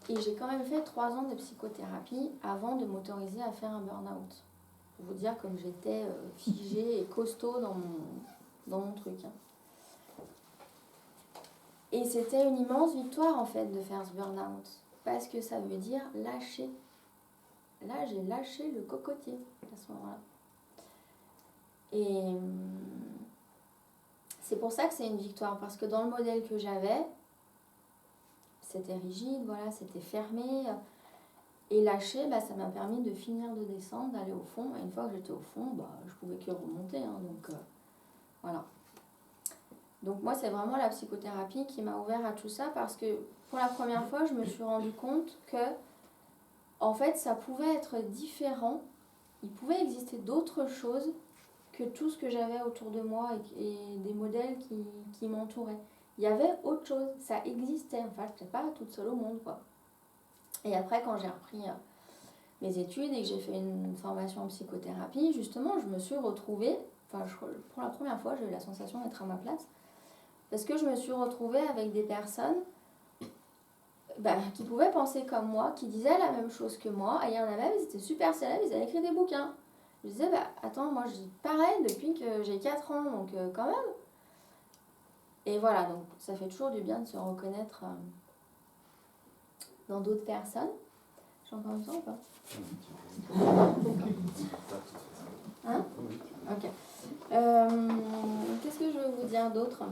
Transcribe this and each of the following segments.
Et j'ai quand même fait 3 ans de psychothérapie avant de m'autoriser à faire un burn-out. Pour vous dire comme j'étais figée et costaud dans mon truc. Hein. Et c'était une immense victoire en fait de faire ce burn-out. Parce que ça veut dire lâcher. Là, j'ai lâché le cocotier à ce moment-là. Et c'est pour ça que c'est une victoire. Parce que dans le modèle que j'avais, c'était rigide, voilà, c'était fermé. Et lâcher, bah, ça m'a permis de finir de descendre, d'aller au fond. Et une fois que j'étais au fond, bah, je pouvais que remonter. Hein, donc voilà. Donc moi, c'est vraiment la psychothérapie qui m'a ouvert à tout ça. Parce que pour la première fois, je me suis rendu compte que en fait, ça pouvait être différent. Il pouvait exister d'autres choses que tout ce que j'avais autour de moi et des modèles qui m'entouraient. Il y avait autre chose, ça existait. Enfin, je n'étais pas toute seule au monde, quoi. Et après, quand j'ai repris mes études et que j'ai fait une formation en psychothérapie, justement, je me suis retrouvée, pour la première fois, j'ai eu la sensation d'être à ma place, parce que je me suis retrouvée avec des personnes qui pouvaient penser comme moi, qui disaient la même chose que moi, et il y en a même, ils étaient super célèbres, ils avaient écrit des bouquins. Je disais, attends, moi je dis pareil depuis que j'ai 4 ans, donc quand même. Et voilà, donc ça fait toujours du bien de se reconnaître dans d'autres personnes. J'ai encore le temps ou pas? Hein? Ok. Qu'est-ce que je veux vous dire d'autre?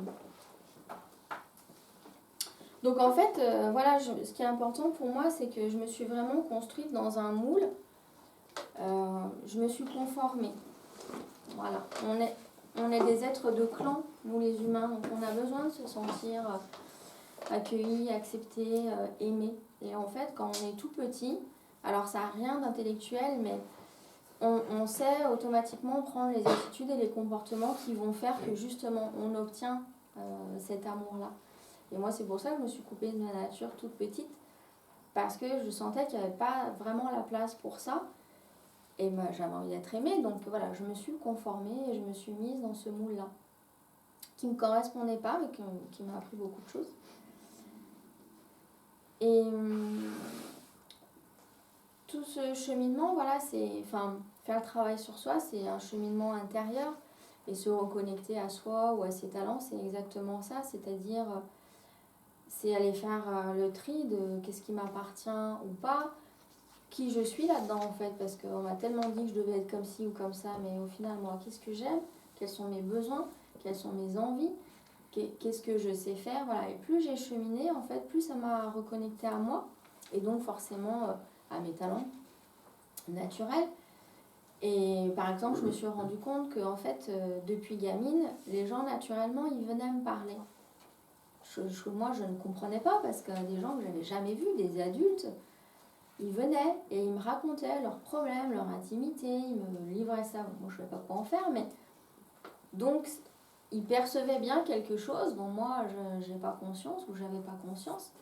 Donc en fait, voilà, ce qui est important pour moi, c'est que je me suis vraiment construite dans un moule. Je me suis conformée. Voilà. On est des êtres de clan, nous les humains, donc on a besoin de se sentir accueillis, acceptés, aimés. Et en fait, quand on est tout petit, alors ça n'a rien d'intellectuel, mais on sait automatiquement prendre les attitudes et les comportements qui vont faire que justement on obtient cet amour-là. Et moi, c'est pour ça que je me suis coupée de ma nature toute petite, parce que je sentais qu'il n'y avait pas vraiment la place pour ça. Et j'avais envie d'être aimée, donc voilà, je me suis conformée et je me suis mise dans ce moule-là, qui ne me correspondait pas, mais qui m'a appris beaucoup de choses. Et tout ce cheminement, voilà, faire le travail sur soi, c'est un cheminement intérieur. Et se reconnecter à soi ou à ses talents, c'est exactement ça. C'est-à-dire, c'est aller faire le tri de qu'est-ce qui m'appartient ou pas, qui je suis là-dedans en fait. Parce qu'on m'a tellement dit que je devais être comme ci ou comme ça, mais au final, moi, qu'est-ce que j'aime? Quels sont mes besoins? Quelles sont mes envies? Qu'est-ce que je sais faire? Voilà. Et plus j'ai cheminé, en fait, plus ça m'a reconnecté à moi. Et donc forcément à mes talents naturels. Et par exemple, je me suis rendu compte que en fait, depuis gamine, les gens naturellement, ils venaient me parler. Moi, je ne comprenais pas parce que des gens que j'avais jamais vus, des adultes, ils venaient et ils me racontaient leurs problèmes, leur intimité, ils me livraient ça. Moi, je ne savais pas quoi en faire, mais donc ils percevaient bien quelque chose dont moi, je n'ai pas conscience ou j'avais pas conscience.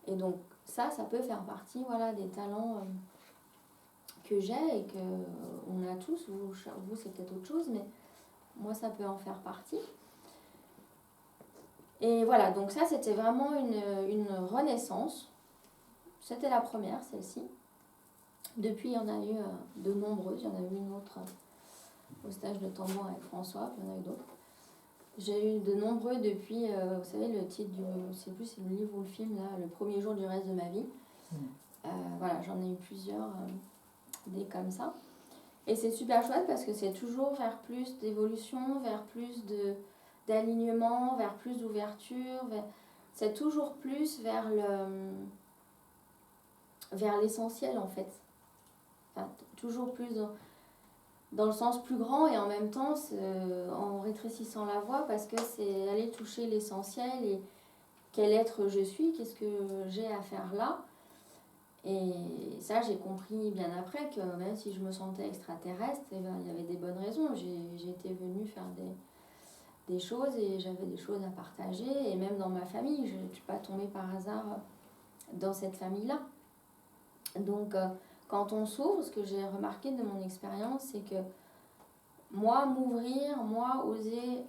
Et donc ça peut faire partie, voilà, des talents que j'ai et que on a tous. Vous c'est peut-être autre chose, mais moi, ça peut en faire partie. Et voilà, donc ça, c'était vraiment une renaissance. C'était la première, celle-ci. Depuis, il y en a eu de nombreuses. Il y en a eu une autre au stage de tambour avec François, puis il y en a eu d'autres. J'ai eu de nombreux depuis, vous savez, le titre je ne sais plus si c'est le livre ou le film, là, Le premier jour du reste de ma vie. Voilà, j'en ai eu plusieurs, des comme ça. Et c'est super chouette parce que c'est toujours vers plus d'évolution, vers plus d'alignement, vers plus d'ouverture. C'est toujours plus vers l'essentiel en fait. Enfin, toujours plus dans le sens plus grand et en même temps en rétrécissant la voix parce que c'est aller toucher l'essentiel et quel être je suis, qu'est-ce que j'ai à faire là. Et ça, j'ai compris bien après que même si je me sentais extraterrestre, il y avait des bonnes raisons. J'étais venue faire des choses et j'avais des choses à partager. Et même dans ma famille, je ne suis pas tombée par hasard dans cette famille-là. Donc, quand on s'ouvre, ce que j'ai remarqué de mon expérience, c'est que moi, m'ouvrir, moi, oser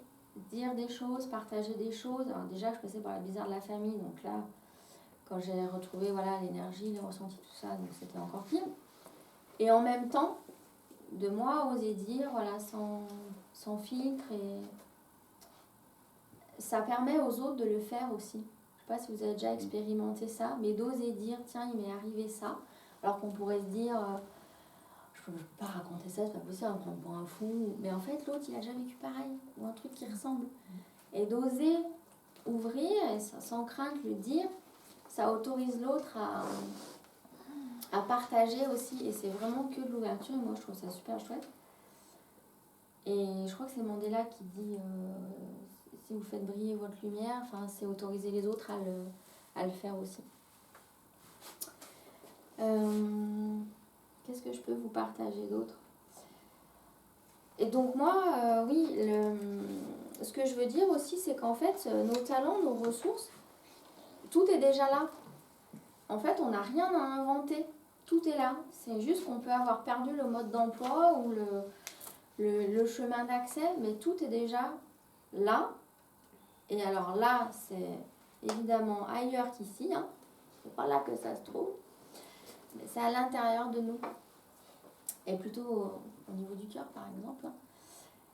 dire des choses, partager des choses. Alors déjà, je passais par la bizarre de la famille, donc là, quand j'ai retrouvé voilà, l'énergie, les ressentis, tout ça, donc c'était encore pire. Et en même temps, de moi oser dire, voilà, sans filtre, et ça permet aux autres de le faire aussi. Je ne sais pas si vous avez déjà expérimenté ça, mais d'oser dire, tiens, il m'est arrivé ça, alors qu'on pourrait se dire, je ne peux pas raconter ça, c'est pas possible, on me prend pour un fou, mais en fait, l'autre, il a déjà vécu pareil, ou un truc qui ressemble. Et d'oser ouvrir, et sans crainte le dire, ça autorise l'autre à partager aussi, et c'est vraiment que de l'ouverture, et moi je trouve ça super chouette. Et je crois que c'est Mandela qui dit si vous faites briller votre lumière, c'est autoriser les autres à le faire aussi. Qu'est-ce que je peux vous partager d'autre? Et donc moi, oui, ce que je veux dire aussi, c'est qu'en fait, nos talents, nos ressources, tout est déjà là. En fait, on n'a rien à inventer. Tout est là. C'est juste qu'on peut avoir perdu le mode d'emploi ou le chemin d'accès, mais tout est déjà là. Et alors là, c'est évidemment ailleurs qu'ici. Hein. C'est pas là que ça se trouve. Mais c'est à l'intérieur de nous. Et plutôt au niveau du cœur, par exemple.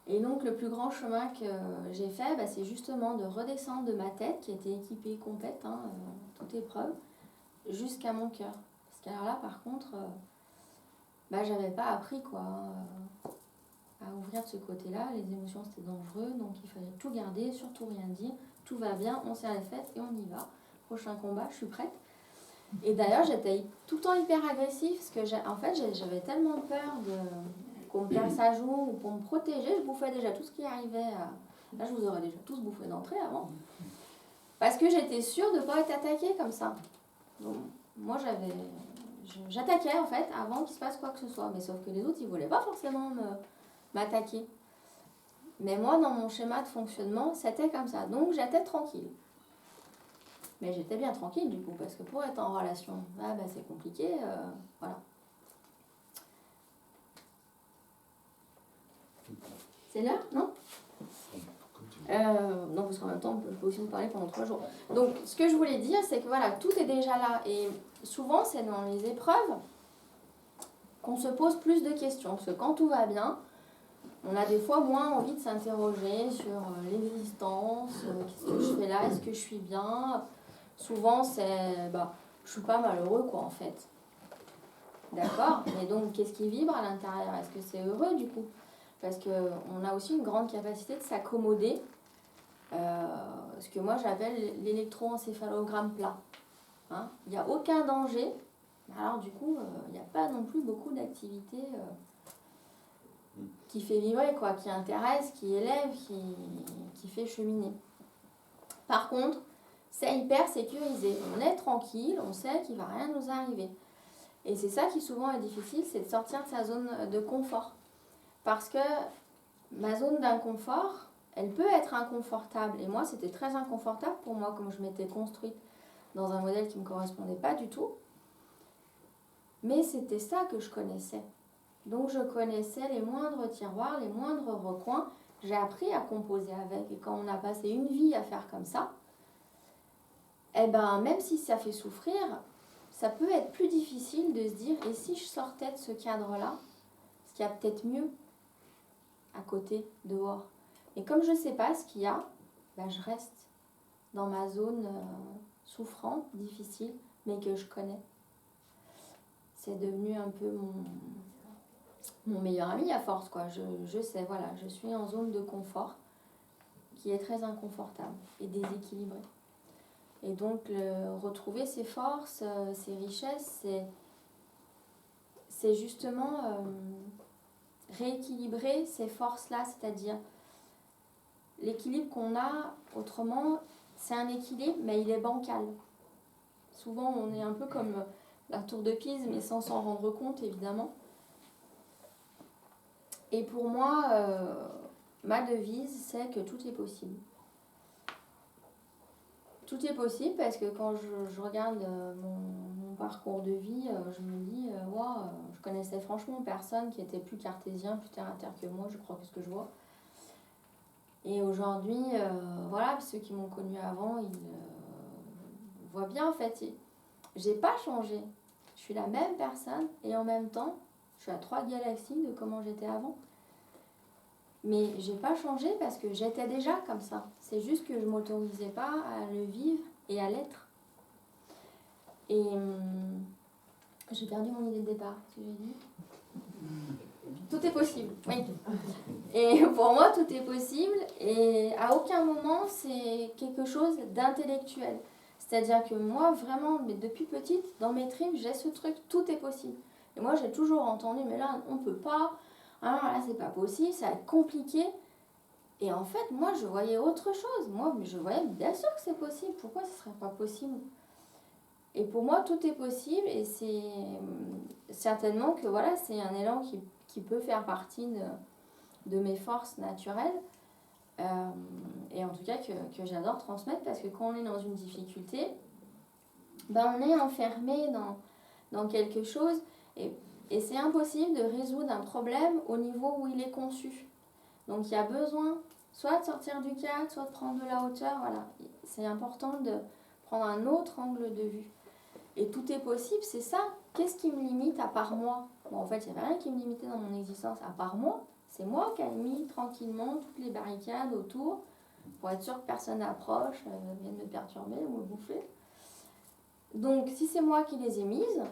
Et donc, le plus grand chemin que j'ai fait, c'est justement de redescendre de ma tête, qui était équipée complète, toute épreuve, jusqu'à mon cœur. Parce qu'alors là, par contre, j'avais pas appris à ouvrir de ce côté-là. Les émotions, c'était dangereux, donc il fallait tout garder, surtout rien dire. Tout va bien, on serre les fesses et on y va. Prochain combat, je suis prête. Et d'ailleurs, j'étais tout le temps hyper agressive, parce que j'avais tellement peur qu'on me perce à jour ou pour me protéger, je bouffais déjà tout ce qui arrivait. Là, je vous aurais déjà tous bouffé d'entrée avant. Parce que j'étais sûre de ne pas être attaquée comme ça. Donc, moi, j'attaquais en fait avant qu'il se passe quoi que ce soit. Mais sauf que les autres, ils ne voulaient pas forcément m'attaquer. Mais moi, dans mon schéma de fonctionnement, c'était comme ça. Donc, j'étais tranquille. Mais j'étais bien tranquille du coup, parce que pour être en relation, c'est compliqué. Voilà. C'est l'heure, non non, parce qu'en même temps, je peux aussi vous parler pendant 3 jours. Donc, ce que je voulais dire, c'est que voilà, tout est déjà là. Et souvent, c'est dans les épreuves qu'on se pose plus de questions. Parce que quand tout va bien, on a des fois moins envie de s'interroger sur l'existence, qu'est-ce que je fais là, est-ce que je suis bien. Souvent, c'est, je suis pas malheureux, quoi, en fait. D'accord? Et donc, qu'est-ce qui vibre à l'intérieur? Est-ce que c'est heureux, du coup? Parce qu'on a aussi une grande capacité de s'accommoder, ce que moi j'appelle l'électroencéphalogramme plat. Hein? Il n'y a aucun danger, alors du coup, il n'y a pas non plus beaucoup d'activités qui fait vibrer, quoi, qui intéresse, qui élève, qui fait cheminer. Par contre, c'est hyper sécurisé. On est tranquille, on sait qu'il ne va rien nous arriver. Et c'est ça qui souvent est difficile, c'est de sortir de sa zone de confort. Parce que ma zone d'inconfort, elle peut être inconfortable. Et moi, c'était très inconfortable pour moi, comme je m'étais construite dans un modèle qui ne me correspondait pas du tout. Mais c'était ça que je connaissais. Donc je connaissais les moindres tiroirs, les moindres recoins. J'ai appris à composer avec. Et quand on a passé une vie à faire comme ça, même si ça fait souffrir, ça peut être plus difficile de se dire, et si je sortais de ce cadre-là, parce qu'il y a peut-être mieux à côté, dehors. Et comme je ne sais pas ce qu'il y a, je reste dans ma zone souffrante, difficile, mais que je connais. C'est devenu un peu mon meilleur ami à force, quoi. Je sais, voilà, je suis en zone de confort qui est très inconfortable et déséquilibrée. Et donc, retrouver ses forces, ses richesses, c'est justement rééquilibrer ces forces-là, c'est-à-dire l'équilibre qu'on a autrement, c'est un équilibre, mais il est bancal. Souvent, on est un peu comme la tour de Pise, mais sans s'en rendre compte, évidemment. Et pour moi, ma devise, c'est que tout est possible. Tout est possible parce que quand je regarde mon parcours de vie, je me dis, je connaissais franchement personne qui était plus cartésien, plus terre à terre que moi, je crois que ce que je vois. Et aujourd'hui, ceux qui m'ont connu avant, ils voient bien en fait. j'ai pas changé. Je suis la même personne et en même temps, je suis à 3 galaxies de comment j'étais avant. Mais j'ai pas changé parce que j'étais déjà comme ça. C'est juste que je m'autorisais pas à le vivre et à l'être. Et j'ai perdu mon idée de départ, ce que j'ai dit. Tout est possible, oui. Et pour moi, tout est possible et à aucun moment, c'est quelque chose d'intellectuel. C'est-à-dire que moi, vraiment, mais depuis petite, dans mes tripes, j'ai ce truc, tout est possible. Et moi, j'ai toujours entendu, mais là, on peut pas, ah, là, c'est pas possible, ça va être compliqué. Et en fait, moi, je voyais autre chose. Moi, je voyais bien sûr que c'est possible. Pourquoi ce serait pas possible? Et pour moi, tout est possible et c'est certainement que voilà, c'est un élan qui peut faire partie de mes forces naturelles. Et en tout cas que j'adore transmettre parce que quand on est dans une difficulté, ben on est enfermé dans quelque chose et c'est impossible de résoudre un problème au niveau où il est conçu. Donc il y a besoin soit de sortir du cadre, soit de prendre de la hauteur. Voilà. C'est important de prendre un autre angle de vue. Et tout est possible, c'est ça. Qu'est-ce qui me limite à part moi? Bon, en fait, il n'y avait rien qui me limitait dans mon existence à part moi. C'est moi qui ai mis tranquillement toutes les barricades autour pour être sûr que personne n'approche, vienne me perturber ou me bouffer. Donc, si c'est moi qui les ai mises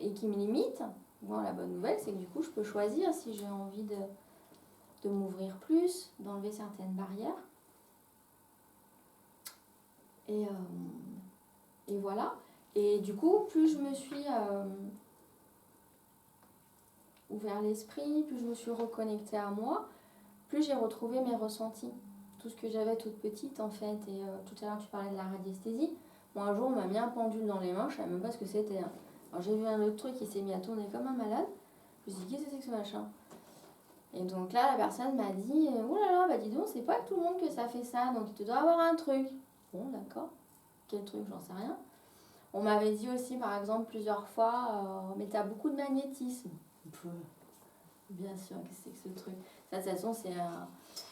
et qui me limite, bon, la bonne nouvelle, c'est que du coup, je peux choisir si j'ai envie de m'ouvrir plus, d'enlever certaines barrières. Et voilà. Et du coup, plus je me suis ouvert l'esprit, plus je me suis reconnectée à moi, plus j'ai retrouvé mes ressentis. Tout ce que j'avais toute petite, en fait. Et tout à l'heure, tu parlais de la radiesthésie. Moi, un jour, on m'a mis un pendule dans les mains, je ne savais même pas ce que c'était. Hein. Alors, j'ai vu un autre truc qui s'est mis à tourner comme un malade. Je me suis dit, qu'est-ce que c'est que ce machin? Et donc là, la personne m'a dit, oh là là, bah dis donc, c'est pas tout le monde que ça fait ça, donc tu dois avoir un truc. Bon, d'accord. Quel truc, j'en sais rien. On m'avait dit aussi, par exemple, plusieurs fois, mais t'as beaucoup de magnétisme. Bien sûr, qu'est-ce que c'est que ce truc? Ça, de toute façon,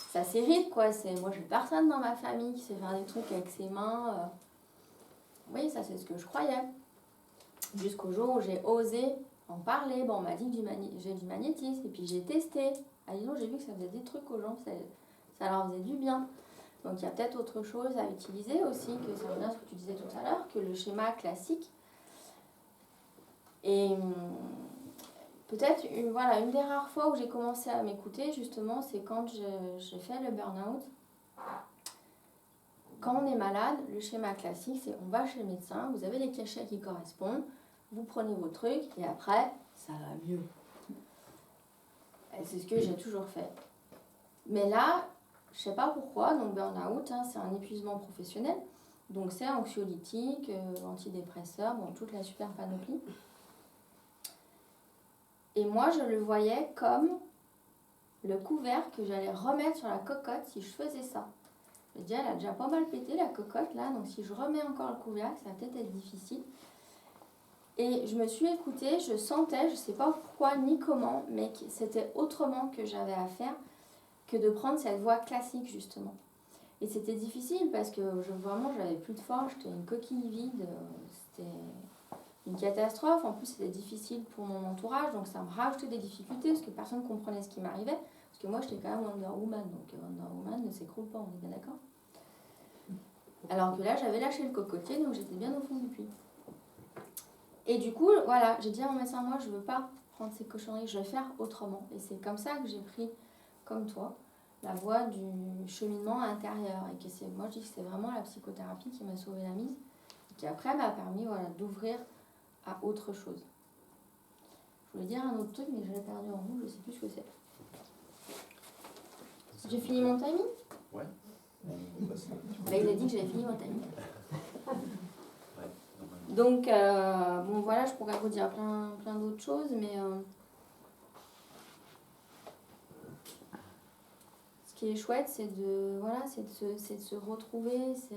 ça s'hérite, quoi. Moi, j'ai personne dans ma famille qui sait faire des trucs avec ses mains. Oui, ça, c'est ce que je croyais. Jusqu'au jour où j'ai osé en parler. Bon, on m'a dit que j'ai du magnétisme, et puis j'ai testé. Ah, disons, j'ai vu que ça faisait des trucs aux gens, ça leur faisait du bien. Donc, il y a peut-être autre chose à utiliser aussi, que ça revient à ce que tu disais tout à l'heure, que le schéma classique. Et peut-être une des rares fois où j'ai commencé à m'écouter, justement, c'est quand j'ai fait le burn-out. Quand on est malade, le schéma classique, c'est on va chez le médecin, vous avez les cachets qui correspondent, vous prenez vos trucs et après, ça va mieux. Et c'est ce que j'ai toujours fait. Mais là, je sais pas pourquoi, donc burn-out, hein, c'est un épuisement professionnel. Donc c'est anxiolytique, antidépresseur, bon, toute la super panoplie. Et moi, je le voyais comme le couvercle que j'allais remettre sur la cocotte si je faisais ça. Je me disais, elle a déjà pas mal pété la cocotte là, donc si je remets encore le couvercle, ça va peut-être être difficile. Et je me suis écoutée, je sentais, je sais pas pourquoi ni comment, mais que c'était autrement que j'avais à faire que de prendre cette voie classique justement. Et c'était difficile parce que vraiment j'avais plus de force, j'étais une coquille vide, c'était une catastrophe. En plus c'était difficile pour mon entourage, donc ça me rajoutait des difficultés parce que personne ne comprenait ce qui m'arrivait. Parce que moi j'étais quand même Wonder Woman, donc Wonder Woman ne s'écroule pas, on est bien d'accord. Alors que là j'avais lâché le cocotier, donc j'étais bien au fond du puits. Et du coup, voilà, j'ai dit à mon médecin, moi je veux pas prendre ces cochonneries, je vais faire autrement. Et c'est comme ça que j'ai pris, comme toi, la voie du cheminement intérieur. Et que moi je dis que c'est vraiment la psychothérapie qui m'a sauvé la mise. Et qui après m'a permis d'ouvrir à autre chose. Je voulais dire un autre truc, mais je l'ai perdu en roue, je sais plus ce que c'est. J'ai fini mon timing? Ouais. Bah, il a dit que j'avais fini mon timing. Donc, bon voilà, je pourrais vous dire plein d'autres choses, mais ce qui est chouette, c'est de se retrouver, c'est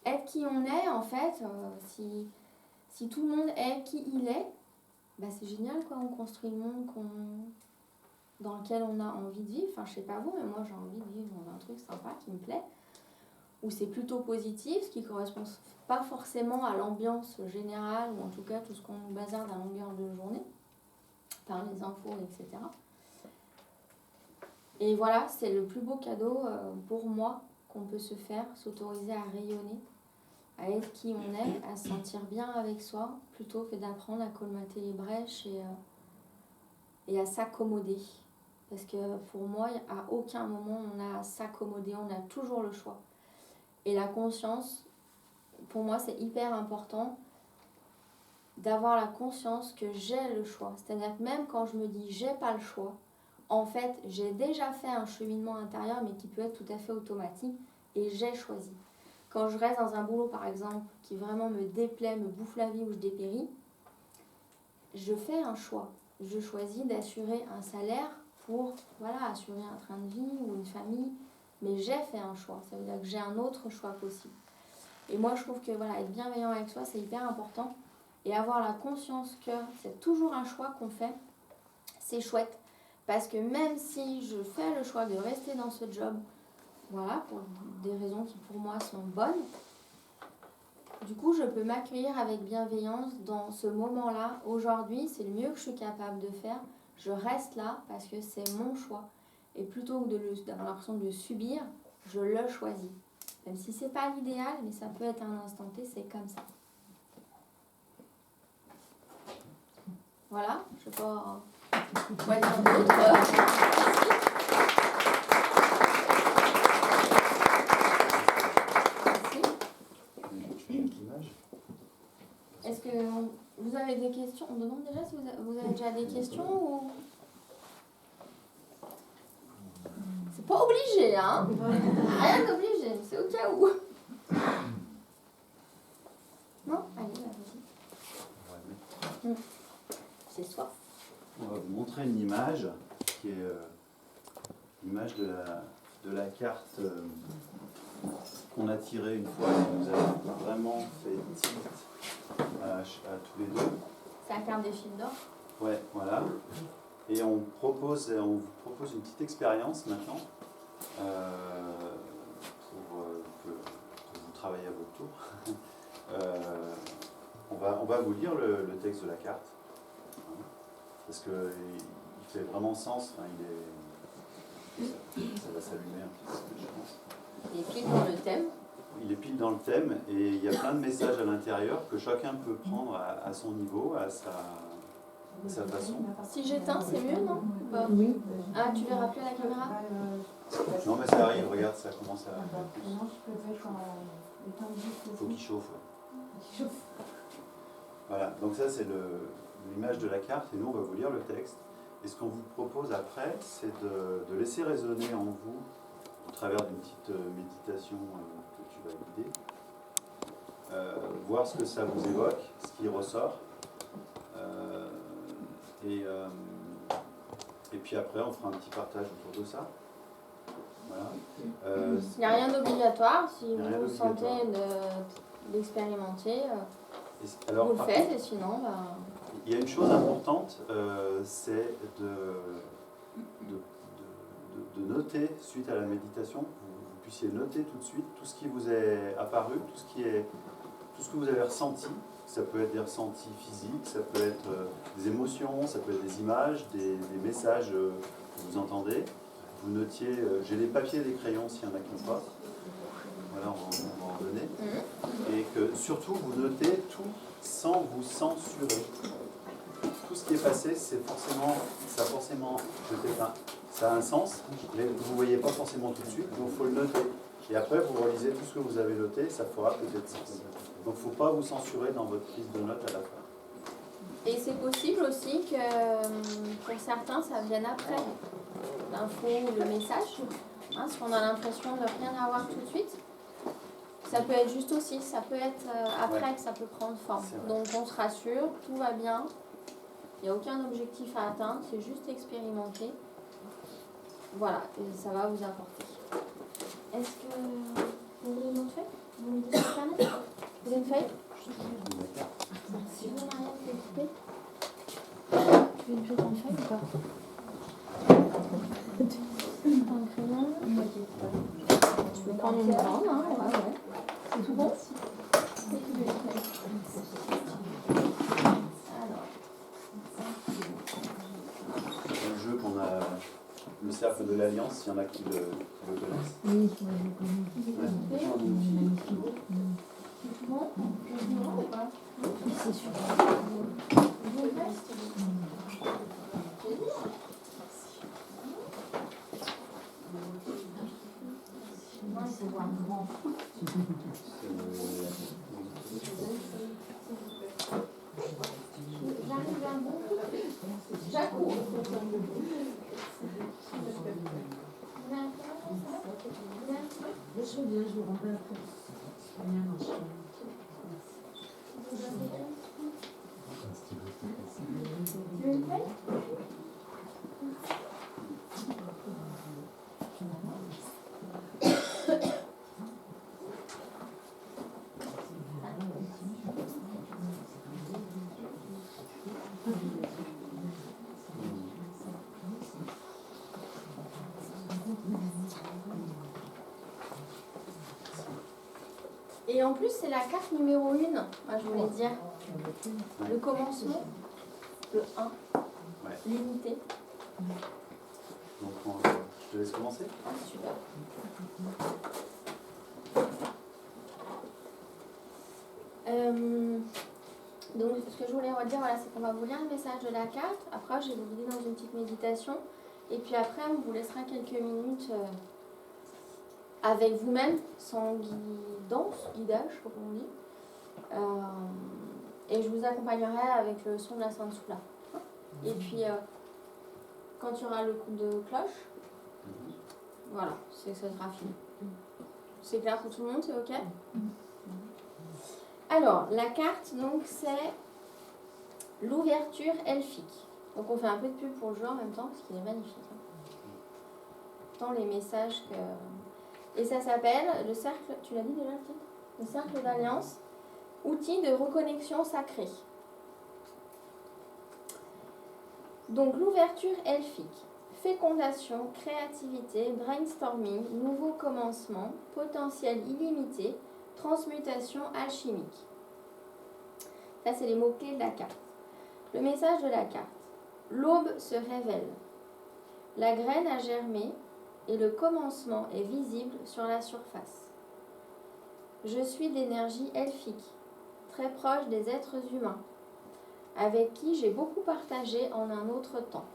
être qui on est en fait. Si tout le monde est qui il est, bah c'est génial quoi. On construit le monde dans lequel on a envie de vivre. Enfin, je sais pas vous, mais moi j'ai envie de vivre dans un truc sympa qui me plaît. où c'est plutôt positif, ce qui ne correspond pas forcément à l'ambiance générale, ou en tout cas tout ce qu'on nous bazarde à longueur de journée, par les infos, etc. Et voilà, c'est le plus beau cadeau pour moi qu'on peut se faire, s'autoriser à rayonner, à être qui on est, à se sentir bien avec soi, plutôt que d'apprendre à colmater les brèches et à s'accommoder. Parce que pour moi, à aucun moment on a à s'accommoder, on a toujours le choix. Et la conscience, pour moi, c'est hyper important d'avoir la conscience que j'ai le choix. C'est-à-dire que même quand je me dis j'ai pas le choix, en fait, j'ai déjà fait un cheminement intérieur, mais qui peut être tout à fait automatique, et j'ai choisi. Quand je reste dans un boulot, par exemple, qui vraiment me déplaît, me bouffe la vie ou je dépéris, je fais un choix. Je choisis d'assurer un salaire pour assurer un train de vie ou une famille, mais j'ai fait un choix. Ça veut dire que j'ai un autre choix possible. Et moi, je trouve que être bienveillant avec soi, c'est hyper important. Et avoir la conscience que c'est toujours un choix qu'on fait, c'est chouette. Parce que même si je fais le choix de rester dans ce job, pour des raisons qui pour moi sont bonnes, du coup, je peux m'accueillir avec bienveillance dans ce moment-là. Aujourd'hui, c'est le mieux que je suis capable de faire. Je reste là parce que c'est mon choix. Et plutôt que d'avoir l'impression de le subir, je le choisis. Même si c'est pas l'idéal, mais ça peut être un instant T, c'est comme ça. Voilà, je sais pas quoi dire d'autre. Est-ce que vous avez des questions? On demande déjà si vous avez déjà des questions ou... C'est pas obligé, hein? Rien d'obligé, c'est au cas où. Non? Allez, vas-y. C'est soif. On va vous montrer une image qui est l'image de la carte qu'on a tirée une fois et qui nous a vraiment fait tilt à tous les deux. C'est la carte des fils d'or. Ouais, voilà. Et on vous propose une petite expérience maintenant pour que vous travaillez à votre tour. On va vous lire le texte de la carte. Parce qu'il fait vraiment sens, ça va s'allumer un petit peu, je pense. Il est pile dans le thème. Il est pile dans le thème et il y a plein de messages à l'intérieur que chacun peut prendre à son niveau, à sa façon. Si j'éteins, c'est mieux, non? Oui. Ah, tu verras plus à la caméra? Non mais ça arrive, regarde, ça commence à... Il faut qu'il chauffe. Ouais. Voilà, donc ça c'est l'image de la carte et nous on va vous lire le texte. Et ce qu'on vous propose après, c'est de laisser résonner en vous, au travers d'une petite méditation que tu vas guider, voir ce que ça vous évoque, ce qui ressort. Et puis après, on fera un petit partage autour de ça. Voilà. Il n'y a rien d'obligatoire. Si vous sentez d'expérimenter, alors, vous le faites, et sinon... Il y a une chose importante, c'est de noter, suite à la méditation, vous puissiez noter tout de suite tout ce qui vous est apparu, tout ce que vous avez ressenti. Ça peut être des ressentis physiques, ça peut être des émotions, ça peut être des images, des messages que vous entendez. Vous notiez, j'ai des papiers et des crayons s'il y en a qui n'ont pas. Voilà, on va en donner. Et que surtout, vous notez tout sans vous censurer. Tout ce qui est passé, ça a un sens, mais vous ne voyez pas forcément tout de suite, donc il faut le noter. Et après, vous relisez tout ce que vous avez noté, ça fera peut-être sens. Donc il ne faut pas vous censurer dans votre prise de notes à la fin. Et c'est possible aussi que pour certains, ça vienne après l'info ou le message, parce qu'on a l'impression de rien avoir tout de suite. Ça peut être juste aussi, ça peut être après que ça peut prendre forme. Donc on se rassure, tout va bien, il n'y a aucun objectif à atteindre, c'est juste expérimenter. Voilà, et ça va vous apporter. Est-ce que vous voulez une autre feuille? Vous voulez une feuille? Vous voulez une feuille? Si vous n'avez rien de couper. Tu veux une plus grande feuille ou pas? Un crayon. Tu peux prendre une grande, hein, ouais. C'est tout bon? Alors. Le jeu qu'on a, le cercle de l'Alliance, il y en a qui le connaissent. Oui, je le connais. C'est tout bon? C'est bon ou pas? C'est sûr. Moi, c'est voir grand. J'arrive à un bon coup. J'accours. Je suis bien, je vous rends pas après. Rien marche. Tu veux une feuille? Et en plus, c'est la carte numéro 1, je voulais dire. Le commencement, le 1, Ouais. l'unité. Donc, je te laisse commencer. Ah, super. Donc, ce que je voulais redire, voilà, c'est qu'on va vous lire le message de la carte. Après, je vais vous guider dans une petite méditation. Et puis après, on vous laissera quelques minutes avec vous-même, sans guidage, je crois qu'on dit. Et je vous accompagnerai avec le son de la Sainte Soula. Et puis, quand il y aura le coup de cloche, voilà, c'est que ça sera fini. C'est clair pour tout le monde, c'est ok? Alors, la carte, donc, c'est l'ouverture elfique. Donc, on fait un peu de pub pour le jeu en même temps, parce qu'il est magnifique. Tant les messages que... Et ça s'appelle le cercle, tu l'as dit déjà le titre? Le cercle d'alliance, outil de reconnexion sacrée. Donc, l'ouverture elfique. Fécondation, créativité, brainstorming, nouveau commencement, potentiel illimité, transmutation alchimique. Ça, c'est les mots-clés de la carte. Le message de la carte. L'aube se révèle. La graine a germé et le commencement est visible sur la surface. Je suis d'énergie elfique, très proche des êtres humains, avec qui j'ai beaucoup partagé en un autre temps.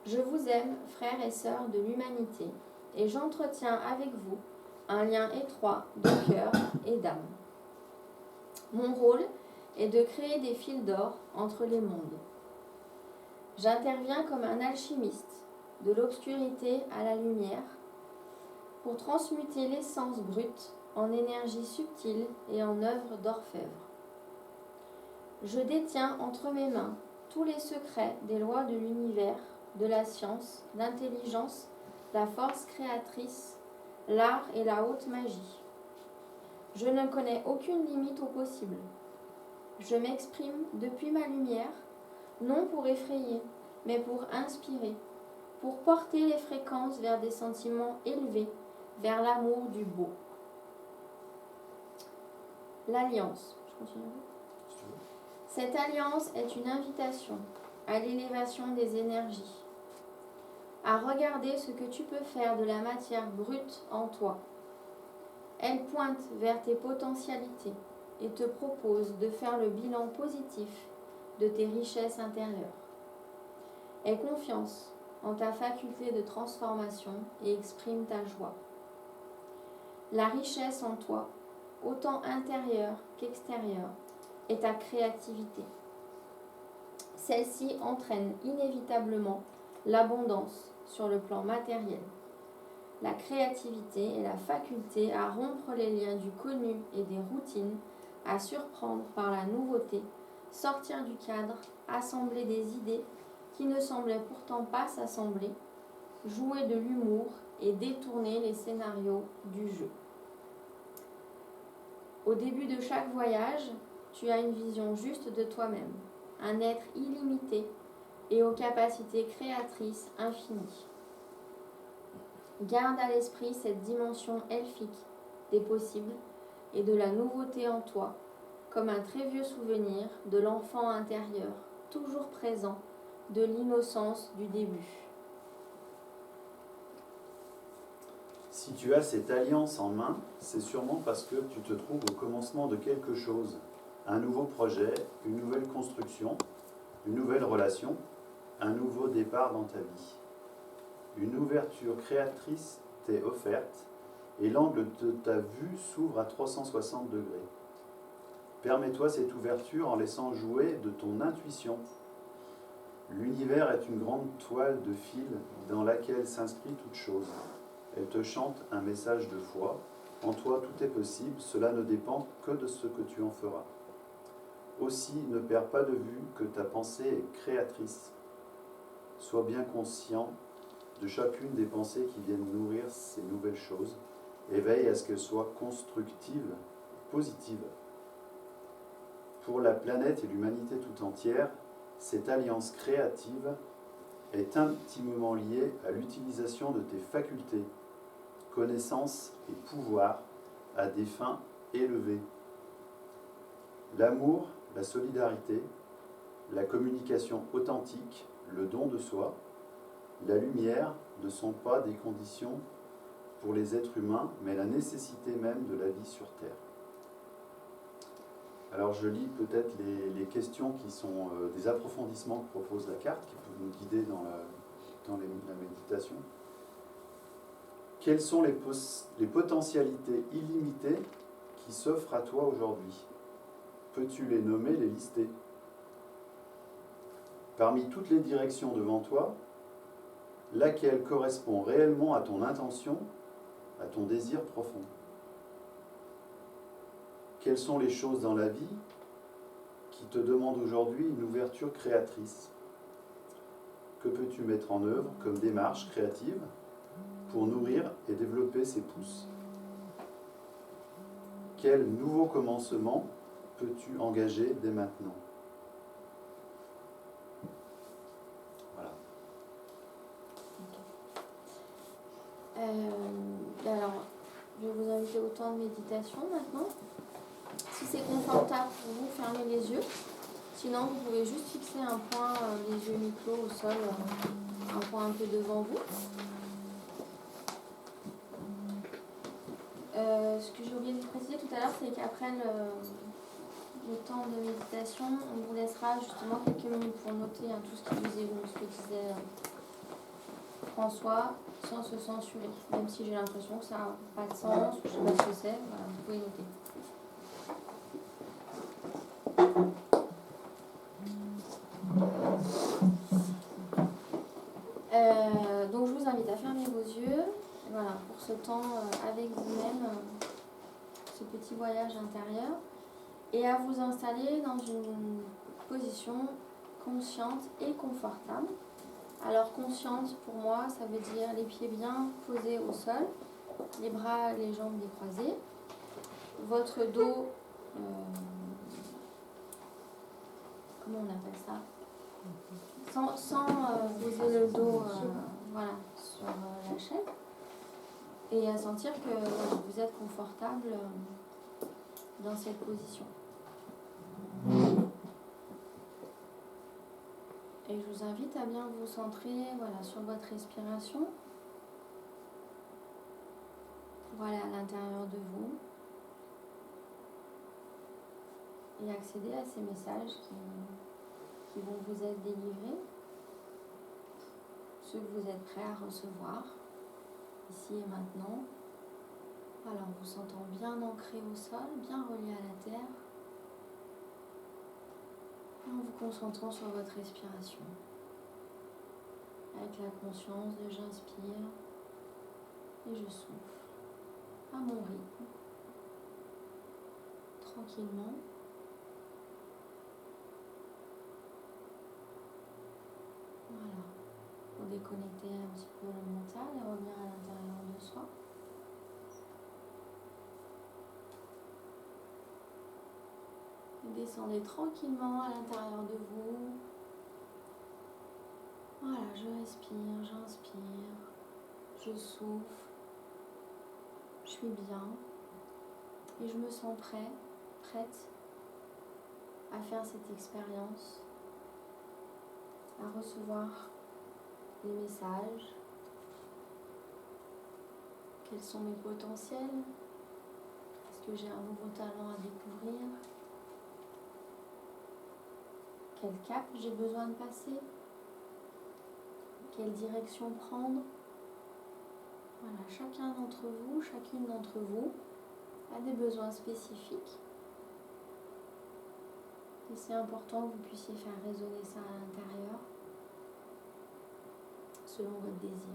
Je vous aime, frères et sœurs de l'humanité, et j'entretiens avec vous un lien étroit de cœur et d'âme. Mon rôle est de créer des fils d'or entre les mondes. J'interviens comme un alchimiste, de l'obscurité à la lumière, pour transmuter l'essence brute en énergie subtile et en œuvre d'orfèvre. Je détiens entre mes mains tous les secrets des lois de l'univers, de la science, l'intelligence, la force créatrice, l'art et la haute magie. Je ne connais aucune limite au possible. Je m'exprime depuis ma lumière, non pour effrayer, mais pour inspirer, pour porter les fréquences vers des sentiments élevés, vers l'amour du beau. L'alliance. Je continue. Cette alliance est une invitation à l'élévation des énergies, à regarder ce que tu peux faire de la matière brute en toi. Elle pointe vers tes potentialités et te propose de faire le bilan positif de tes richesses intérieures. Aie confiance en ta faculté de transformation et exprime ta joie. La richesse en toi, autant intérieure qu'extérieure, est ta créativité. Celle-ci entraîne inévitablement l'abondance sur le plan matériel. La créativité est la faculté à rompre les liens du connu et des routines, à surprendre par la nouveauté, sortir du cadre, assembler des idées qui ne semblaient pourtant pas s'assembler, jouer de l'humour et détourner les scénarios du jeu. Au début de chaque voyage, tu as une vision juste de toi-même, un être illimité et aux capacités créatrices infinies. Garde à l'esprit cette dimension elfique des possibles et de la nouveauté en toi, comme un très vieux souvenir de l'enfant intérieur, toujours présent, de l'innocence du début. Si tu as cette alliance en main, c'est sûrement parce que tu te trouves au commencement de quelque chose. Un nouveau projet, une nouvelle construction, une nouvelle relation, un nouveau départ dans ta vie. Une ouverture créatrice t'est offerte et l'angle de ta vue s'ouvre à 360 degrés. Permets-toi cette ouverture en laissant jouer de ton intuition. L'univers est une grande toile de fil dans laquelle s'inscrit toute chose. Elle te chante un message de foi. En toi, tout est possible. Cela ne dépend que de ce que tu en feras. Aussi, ne perds pas de vue que ta pensée est créatrice. Sois bien conscient de chacune des pensées qui viennent nourrir ces nouvelles choses et veille à ce qu'elles soient constructives, positives. Pour la planète et l'humanité tout entière, cette alliance créative est intimement liée à l'utilisation de tes facultés, connaissances et pouvoirs à des fins élevées. L'amour, la solidarité, la communication authentique, le don de soi, la lumière ne sont pas des conditions pour les êtres humains, mais la nécessité même de la vie sur Terre. Alors je lis peut-être les questions qui sont des approfondissements que propose la carte, qui peuvent nous guider dans la méditation. Quelles sont les potentialités illimitées qui s'offrent à toi aujourd'hui? Peux-tu les nommer, les lister? Parmi toutes les directions devant toi, laquelle correspond réellement à ton intention, à ton désir profond? Quelles sont les choses dans la vie qui te demandent aujourd'hui une ouverture créatrice? Que peux-tu mettre en œuvre comme démarche créative pour nourrir et développer ces pousses? Quel nouveau commencement peux-tu engager dès maintenant? Voilà. Alors, je vais vous inviter au temps de méditation maintenant. Si c'est confortable pour vous, fermez les yeux. Sinon, vous pouvez juste fixer un point, les yeux mi-clos au sol, un point un peu devant vous. Ce que j'ai oublié de vous préciser tout à l'heure, c'est qu'après le temps de méditation, on vous laissera justement quelques minutes pour noter tout ce que disait François, sans se censurer. Même si j'ai l'impression que ça n'a pas de sens, je ne sais pas ce que c'est, voilà, vous pouvez noter. Donc je vous invite à fermer vos yeux, voilà, pour ce temps avec vous-même, ce petit voyage intérieur, et à vous installer dans une position consciente et confortable. Alors consciente, pour moi, ça veut dire les pieds bien posés au sol, les bras, les jambes décroisées, votre dos, comment on appelle ça, sans poser le dos voilà, sur la chaise, et à sentir que voilà, vous êtes confortable dans cette position. Et je vous invite à bien vous centrer voilà, sur votre respiration pour aller à l'intérieur de vous et accéder à ces messages qui vont vous être délivrés, ceux que vous êtes prêts à recevoir ici et maintenant. Alors, en vous sentant bien ancré au sol, bien relié à la terre, en vous concentrant sur votre respiration, avec la conscience de j'inspire et je souffle à mon rythme, tranquillement. Voilà, pour déconnecter un petit peu le mental et revenir à l'intérieur de soi. Descendez tranquillement à l'intérieur de vous. Voilà, je respire, j'inspire, je souffle, je suis bien et je me sens prête à faire cette expérience, à recevoir les messages, quels sont mes potentiels, est-ce que j'ai un nouveau talent à découvrir, quel cap j'ai besoin de passer, quelle direction prendre. Voilà, chacun d'entre vous, chacune d'entre vous a des besoins spécifiques. Et c'est important que vous puissiez faire résonner ça à l'intérieur, selon votre désir.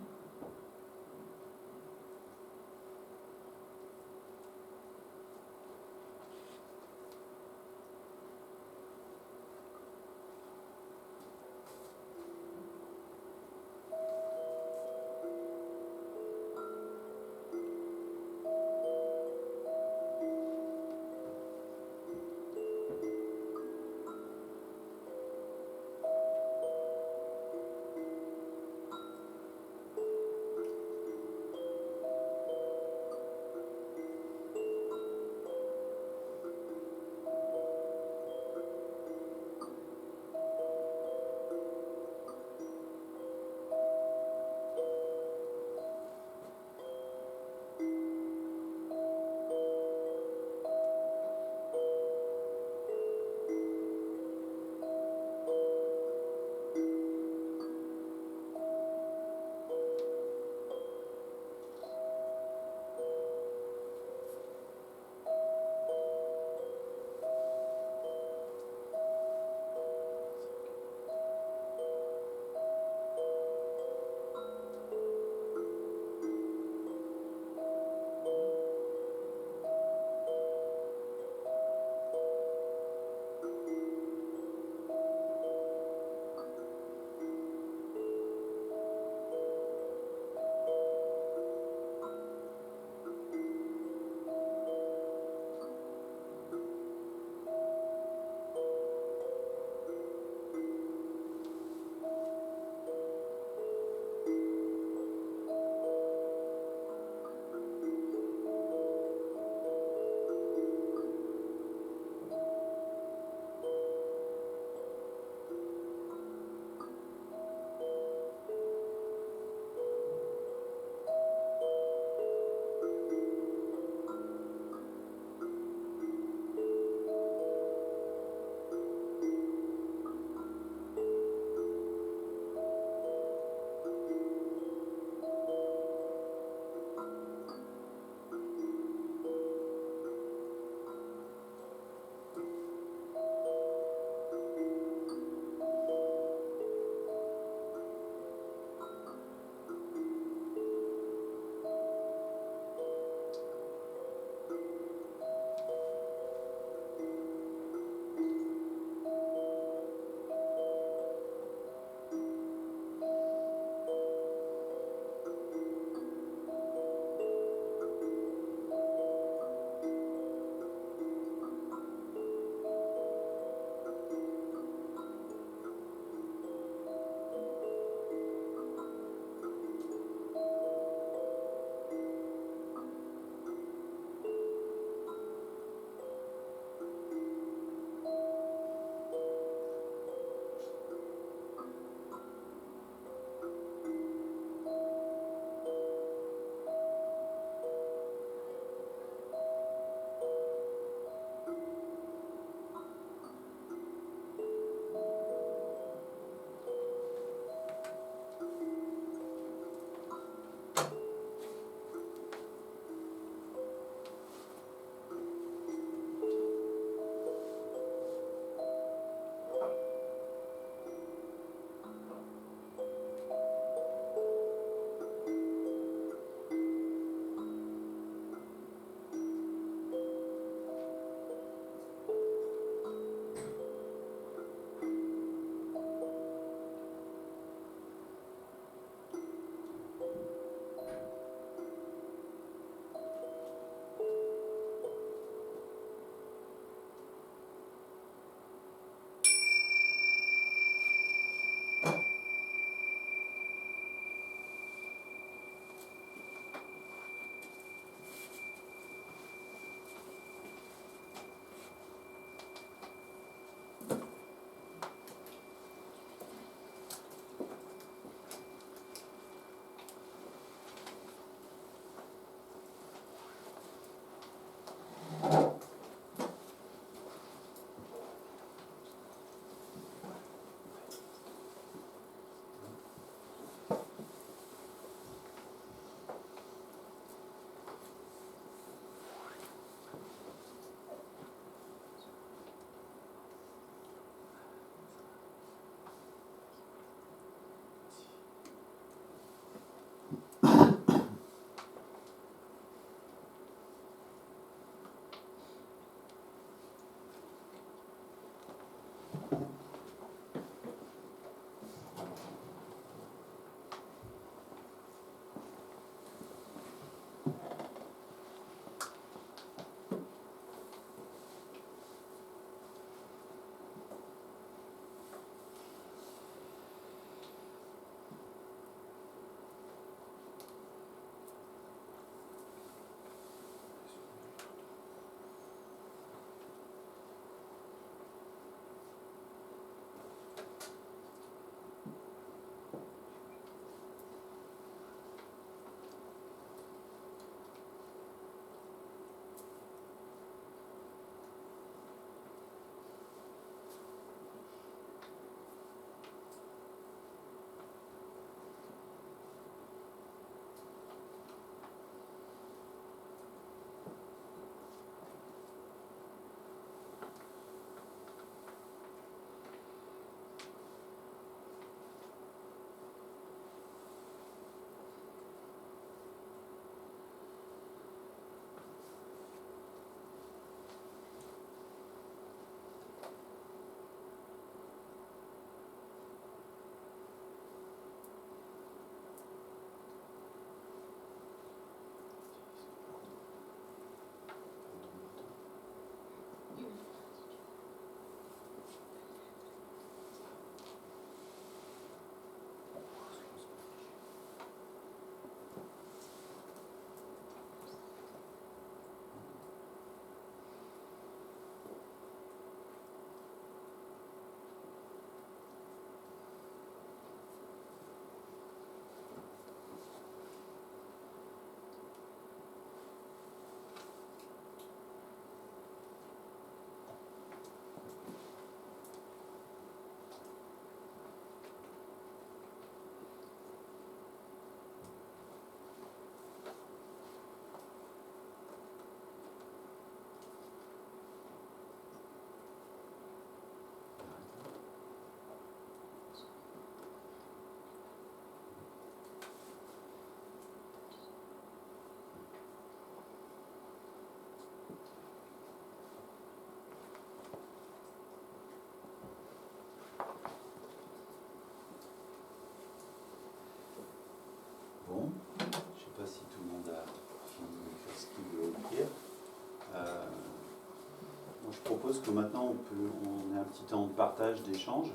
propose que maintenant on ait un petit temps de partage, d'échange.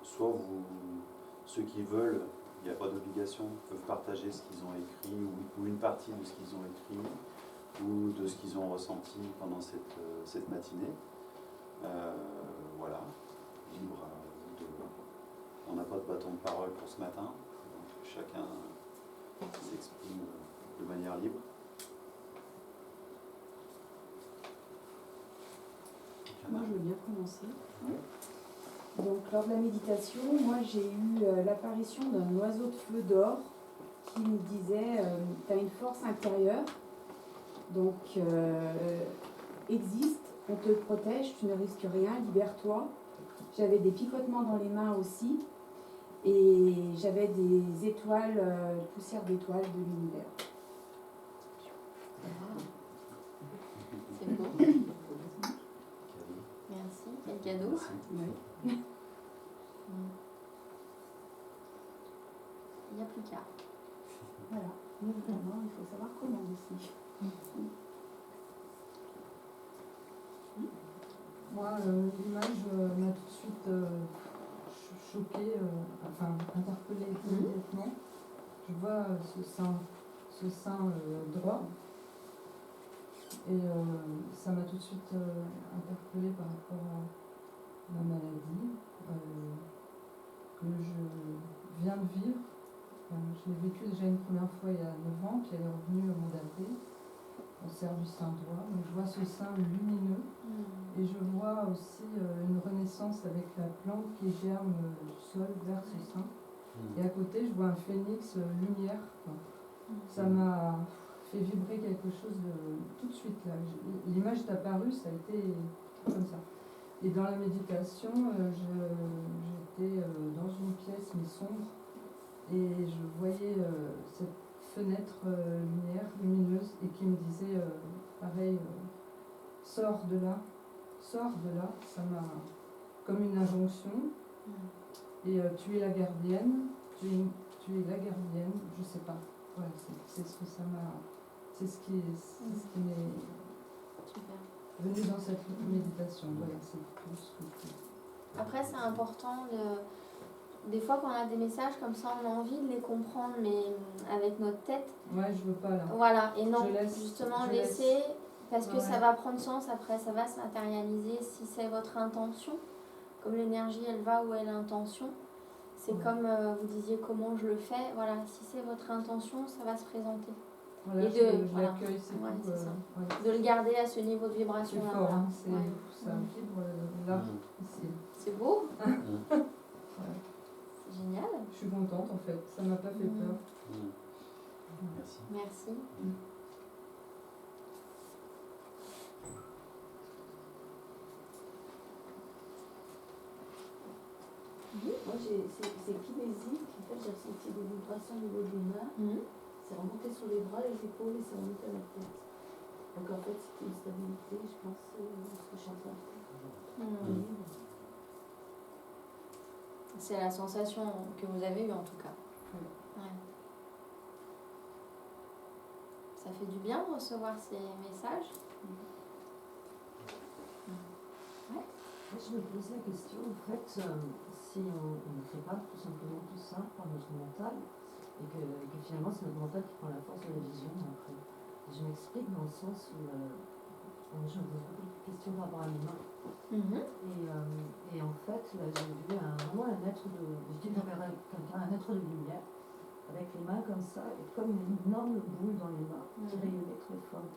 Soit ceux qui veulent, il n'y a pas d'obligation, peuvent partager ce qu'ils ont écrit ou une partie de ce qu'ils ont écrit ou de ce qu'ils ont ressenti pendant cette matinée. Voilà, libre de... On n'a pas de bâton de parole pour ce matin, donc chacun s'exprime de manière libre. Moi, je veux bien commencer. Oui. Donc, lors de la méditation, moi, j'ai eu l'apparition d'un oiseau de feu d'or qui me disait tu as une force intérieure, donc existe, on te protège, tu ne risques rien, libère-toi. J'avais des picotements dans les mains aussi, et j'avais des étoiles, poussière d'étoiles de l'univers. C'est beau. Merci. Quel cadeau. Merci. Oui. Il n'y a plus qu'à. Voilà. Mais vraiment, il faut savoir comment aussi. Moi, l'image m'a tout de suite choquée, enfin interpellée immédiatement. Je vois ce sein droit, et ça m'a tout de suite interpellée par rapport à ma maladie que je viens de vivre. Je l'ai vécu déjà une première fois il y a 9 ans, puis elle est revenue au mois d'avril, cancer du sein droit. Donc je vois ce sein lumineux. Et je vois aussi une renaissance avec la plante qui germe du sol vers ce sein. Et à côté, je vois un phénix lumière. Ça m'a fait vibrer quelque chose de tout de suite là. L'image est apparue, ça a été comme ça. Et dans la méditation, j'étais dans une pièce mais sombre, et je voyais cette fenêtre lumineuse et qui me disait pareil, sors de là. Ça m'a comme une injonction. Et tu es la gardienne, tu es la gardienne, je sais pas. Voilà, c'est ce que ça m'a. C'est ce qui m'est Super. venu dans cette méditation. Voilà, c'est tout ce que. Après, c'est important des fois, quand on a des messages comme ça, on a envie de les comprendre, mais avec notre tête. Ouais, je veux pas là. Voilà, et non, Je laisse, justement, je laisser, laisse. parce que ça va prendre sens après, ça va se matérialiser si c'est votre intention. Comme l'énergie, elle va où est l'intention. C'est comme vous disiez comment je le fais. Voilà, si c'est votre intention, ça va se présenter. Voilà, Et je l'accueille, c'est ouais, tout. c'est ça. Ouais. De le garder à ce niveau de vibration. C'est fort, hein, c'est, Ouais. ça vibre là, ici. C'est beau. Ouais. C'est génial. Je suis contente en fait, ça m'a pas fait peur. Merci. Merci. Moi, c'est kinésique. En fait, j'ai ressenti des vibrations au niveau des mains. C'est remonté sur les bras, les épaules, et c'est remonté à la tête. Donc, en fait, c'était une stabilité, je pense, ce que je suis en train de faire. C'est la sensation que vous avez eue en tout cas. Ouais. Ça fait du bien de recevoir ces messages. Moi, je me posais la question, en fait, si on ne fait pas tout simplement tout ça par notre mental, et que finalement c'est notre mental qui prend la force de la vision après. Je m'explique dans le sens où je me pose beaucoup de questions par rapport à mes mains. Et en fait, là, j'ai vu vraiment un être de. J'ai vu un être de lumière, avec les mains comme ça, et comme une énorme boule dans les mains, qui rayonnait très fort.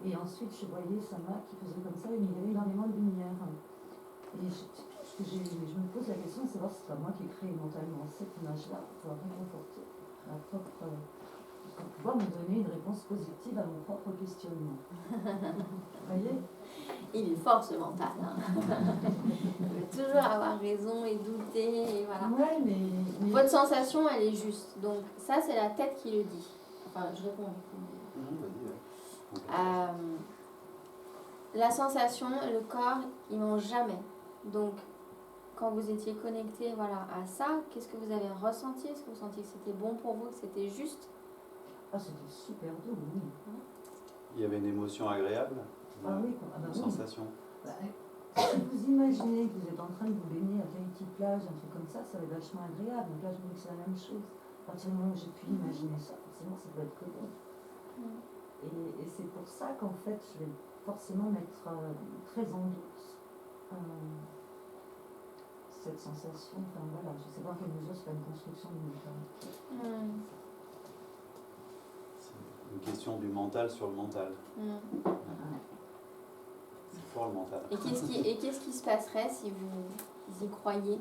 Et ensuite, je voyais sa main qui faisait comme ça, et il y avait énormément de lumière. Et je me pose la question de savoir si c'est pas moi qui ai créé mentalement cette image-là pour pouvoir réconforter ma propre. Pour pouvoir me donner une réponse positive à mon propre questionnement. Vous voyez ? Il est fort ce mental. Hein. Il veut toujours avoir raison et douter. Et voilà. Ouais, mais. Votre sensation, elle est juste. Donc, ça, c'est la tête qui le dit. Enfin, je réponds. La sensation, le corps, ils n'ont jamais. Donc, quand vous étiez connecté à ça, qu'est-ce que vous avez ressenti ? Est-ce que vous sentiez que c'était bon pour vous, que c'était juste ? Ah, c'était super doux, oui. Il y avait une émotion agréable, Ah oui, une sensation. Si vous imaginez que vous êtes en train de vous baigner à Tahiti plage, un truc comme ça va être vachement agréable. Donc là, je me dis que c'est la même chose. À partir du moment où j'ai pu imaginer ça, forcément, ça doit être cool. Et c'est pour ça qu'en fait, je vais forcément mettre très en doute cette sensation. Enfin voilà, je ne sais pas en quelle mesure c'est pas une construction du mental. C'est une question du mental sur le mental. C'est fort le mental. Et qu'est-ce qui se passerait si vous y croyez,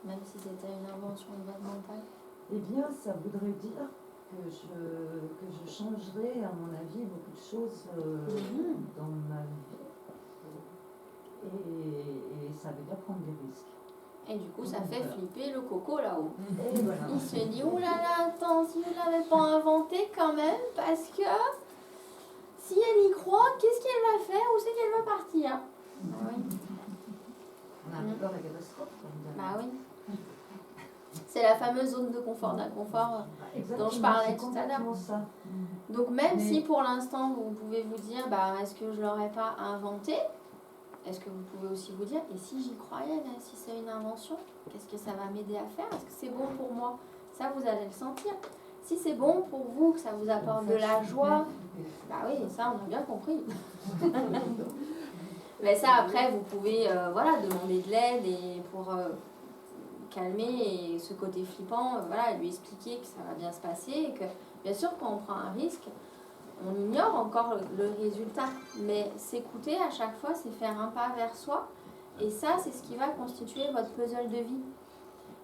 même si c'était une invention de votre mental? Eh bien, ça voudrait dire que je changerais, à mon avis, beaucoup de choses dans ma vie. Et ça veut dire prendre des risques. Et du coup, ça fait flipper le coco là-haut. Et voilà. Il se dit, ouh là là, attends, si vous ne l'avez pas inventé quand même, parce que si elle y croit, qu'est-ce qu'elle va faire? Où c'est qu'elle va partir? Ah oui. On a un peu peur de la catastrophe. Bah oui. C'est la fameuse zone de confort, d'inconfort dont je parlais tout à l'heure. Ça. Donc même si pour l'instant vous pouvez vous dire, bah, est-ce que je ne l'aurais pas inventé? Est-ce que vous pouvez aussi vous dire, et si j'y croyais, là, si c'est une invention, qu'est-ce que ça va m'aider à faire? Est-ce que c'est bon pour moi? Ça, vous allez le sentir. Si c'est bon pour vous, que ça vous apporte de la joie, bah oui, ça, on a bien compris. Mais ça, après, vous pouvez voilà, demander de l'aide et pour calmer et ce côté flippant, voilà, lui expliquer que ça va bien se passer et que, bien sûr, quand on prend un risque, on ignore encore le résultat, mais s'écouter à chaque fois, c'est faire un pas vers soi. Et ça, c'est ce qui va constituer votre puzzle de vie.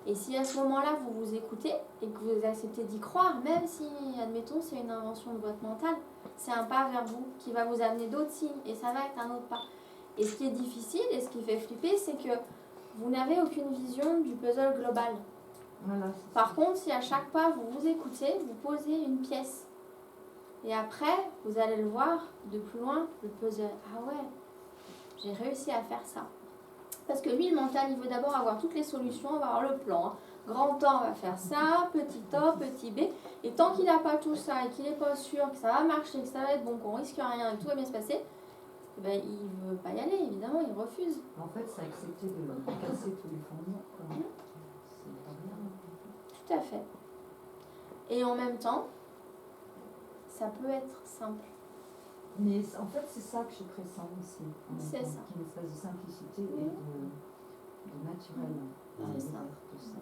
Et si à ce moment-là, vous vous écoutez et que vous acceptez d'y croire, même si, admettons, c'est une invention de votre mental, c'est un pas vers vous qui va vous amener d'autres signes et ça va être un autre pas. Et ce qui est difficile et ce qui fait flipper, c'est que vous n'avez aucune vision du puzzle global. Voilà, Par contre, si à chaque pas, vous vous écoutez, vous posez une pièce. Et après, vous allez le voir de plus loin, le puzzle. Ah ouais, j'ai réussi à faire ça. Parce que lui, le mental, il veut d'abord avoir toutes les solutions, on va avoir le plan. Grand A, on va faire ça, petit A, petit B. Et tant qu'il n'a pas tout ça et qu'il n'est pas sûr que ça va marcher, que ça va être bon, qu'on risque rien et que tout va bien se passer, ben, il ne veut pas y aller, évidemment, il refuse. En fait, c'est accepter de casser tous les fondements. C'est pas bien. Tout à fait. Et en même temps, ça peut être simple. Mais en fait, c'est ça que je pressens aussi. C'est ça. Une espèce de simplicité et de naturel. C'est ça. Tout ça.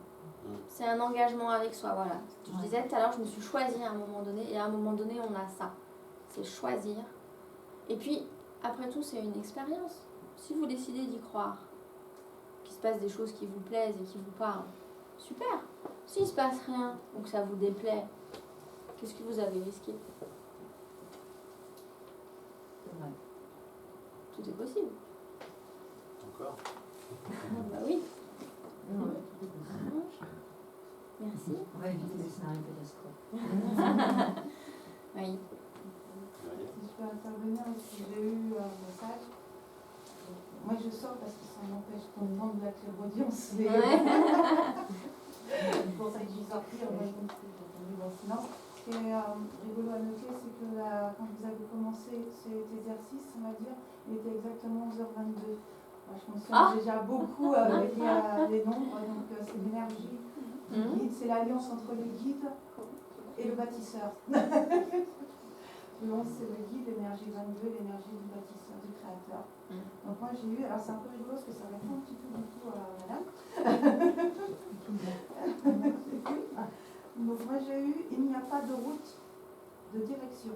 C'est un engagement avec soi, voilà. Je disais tout à l'heure, je me suis choisie à un moment donné, et à un moment donné, on a ça. C'est choisir. Et puis, après tout, c'est une expérience. Si vous décidez d'y croire, qu'il se passe des choses qui vous plaisent et qui vous parlent, super. S'il se passe rien, ou que ça vous déplaît, qu'est-ce que vous avez risqué? C'est vrai. Tout est possible. Encore. Bah oui. Merci. On va éviter les scénarios catastrophes. Oui. Si je peux intervenir aussi, j'ai eu un message. Moi je sors parce que ça m'empêche d'entendre de la clairaudience. C'est pour ça que je suis sortie, moi je me suis attendue dans le silence. Ce qui est rigolo à noter, c'est que quand vous avez commencé cet exercice, on va dire, il était exactement 11h22. Je mentionne déjà beaucoup avec les nombres, donc c'est l'énergie du guide, c'est l'alliance entre le guide et le bâtisseur. Le 11 c'est le guide, l'énergie 22, l'énergie du bâtisseur, du créateur. Donc moi j'ai eu, alors c'est un peu rigolo parce que ça répond un petit peu du coup à madame. Donc moi j'ai eu, il n'y a pas de route de direction.